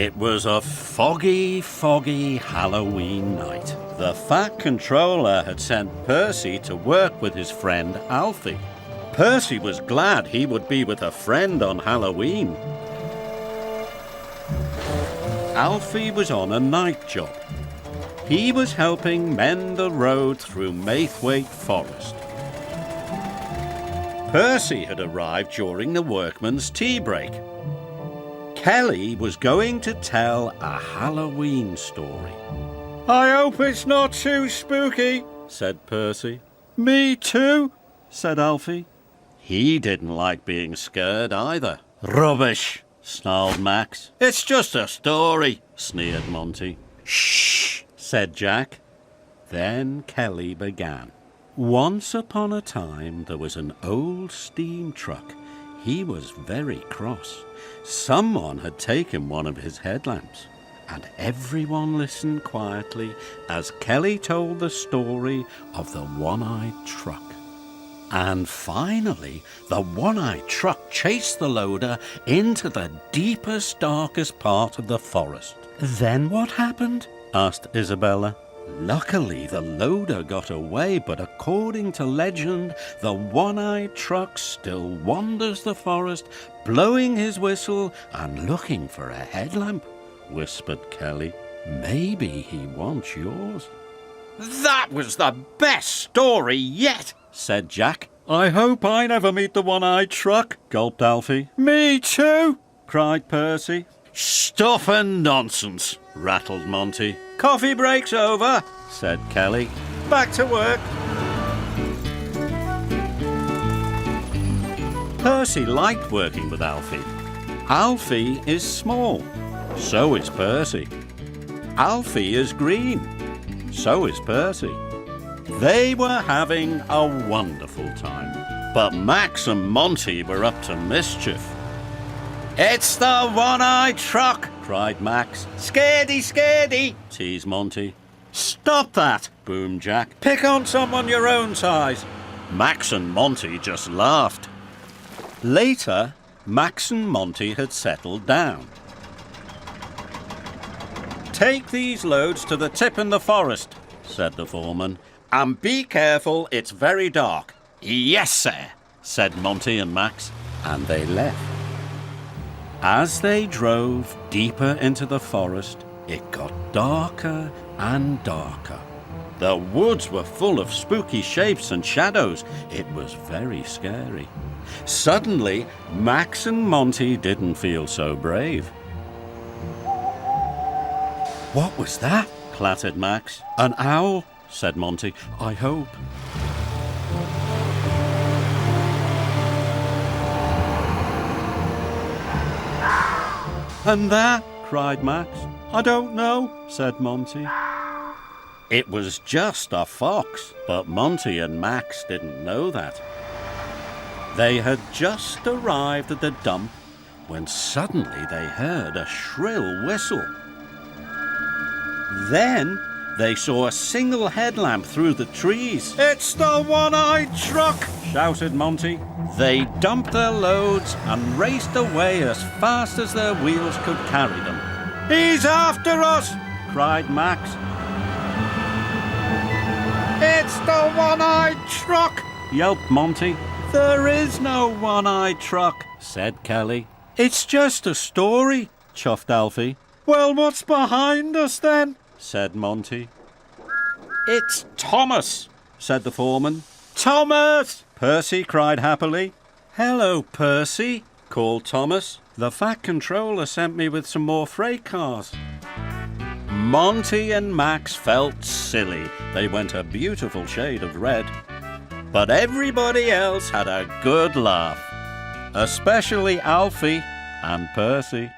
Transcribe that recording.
It was a foggy, foggy Halloween night. The Fat Controller had sent Percy to work with his friend Alfie. Percy was glad he would be with a friend on Halloween. Alfie was on a night job. He was helping mend the road through Maithwaite Forest. Percy had arrived during the workman's tea break. Kelly was going to tell a Halloween story. "I hope it's not too spooky," said Percy. "Me too," said Alfie. He didn't like being scared either. "Rubbish," snarled Max. "It's just a story," sneered Monty. "Shh," said Jack. Then Kelly began. Once upon a time there was an old steam truck. He was very cross. Someone had taken one of his headlamps, and everyone listened quietly as Kelly told the story of the one-eyed truck. And finally, the one-eyed truck chased the loader into the deepest, darkest part of the forest. "Then what happened?" asked Isabella. "Luckily, the loader got away, but according to legend, the one-eyed truck still wanders the forest, blowing his whistle and looking for a headlamp," whispered Kelly. "Maybe he wants yours." "That was the best story yet," said Jack. "I hope I never meet the one-eyed truck," gulped Alfie. "Me too," cried Percy. "Stuff and nonsense," rattled Monty. "Coffee break's over," said Kelly. "Back to work." Percy liked working with Alfie. Alfie is small, so is Percy. Alfie is green, so is Percy. They were having a wonderful time, but Max and Monty were up to mischief. "It's the one-eyed truck!" cried Max. "Scaredy, scaredy!" teased Monty. "Stop that!" boomed Jack. "Pick on someone your own size." Max and Monty just laughed. Later, Max and Monty had settled down. "Take these loads to the tip in the forest," said the foreman. "And be careful, it's very dark." "Yes, sir," said Monty and Max, and they left. As they drove deeper into the forest, it got darker and darker. The woods were full of spooky shapes and shadows. It was very scary. Suddenly, Max and Monty didn't feel so brave. "What was that?" clattered Max. "An owl," said Monty. "I hope." "And that?" cried Max. "I don't know," said Monty. It was just a fox, but Monty and Max didn't know that. They had just arrived at the dump when suddenly they heard a shrill whistle. Then they saw a single headlamp through the trees. "It's the one-eyed truck!" shouted Monty. They dumped their loads and raced away as fast as their wheels could carry them. "He's after us!" cried Max. "It's the one-eyed truck!" yelped Monty. "There is no one-eyed truck," said Kelly. "It's just a story," chuffed Alfie. "Well, what's behind us then?" said Monty. "It's Thomas," said the foreman. "Thomas!" Percy cried happily. "Hello, Percy," called Thomas. "The Fat Controller sent me with some more freight cars." Monty and Max felt silly. They went a beautiful shade of red. But everybody else had a good laugh, especially Alfie and Percy.